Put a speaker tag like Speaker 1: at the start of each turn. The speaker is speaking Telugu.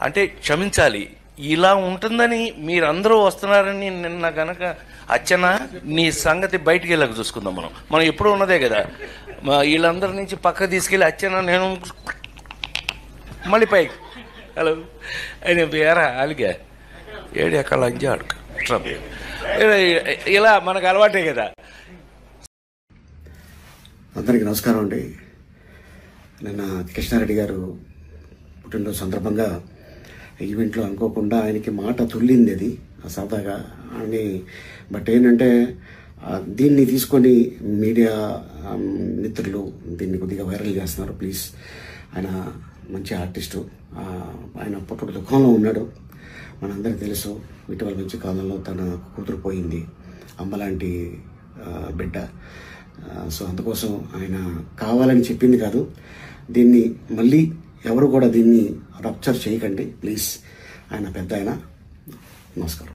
Speaker 1: అంటే క్షమించాలి, ఇలా ఉంటుందని మీరందరూ వస్తున్నారని నిన్న కనుక అచ్చన నీ సంగతి బయటికి వెళ్ళక చూసుకుందాం. మనం ఎప్పుడూ ఉన్నదే కదా. వీళ్ళందరి నుంచి పక్క తీసుకెళ్ళి అచ్చన నేను మళ్ళీ పైకి హలో ఆయన వేరా అలిగా ఏడు ఎక్కడ అంజా అడుగు ఇలా మనకు అలవాటే కదా.
Speaker 2: అందరికీ నమస్కారం అండి. నిన్న కృష్ణారెడ్డి గారు పుట్టినరోజు సందర్భంగా ఈవెంట్లో అనుకోకుండా ఆయనకి మాట తుల్లింది అది సరదాగా అని. బట్ ఏంటంటే దీన్ని తీసుకొని మీడియా మిత్రులు దీన్ని కొద్దిగా వైరల్ చేస్తున్నారు. ప్లీజ్, ఆయన మంచి ఆర్టిస్టు, ఆయన పుట్టుడు దుఃఖంలో ఉన్నాడు, మనందరికీ తెలుసు. ఇటీవల మంచి కాలంలో తన కూతురు పోయింది, అమ్మలాంటి బిడ్డ. సో అందుకోసం ఆయన కావాలని చెప్పింది కాదు. దీన్ని మళ్ళీ ఎవరు కూడా దీన్ని రప్చర్ చేయకండి ప్లీజ్. ఆయన పెద్ద ఆయన. నమస్కారం.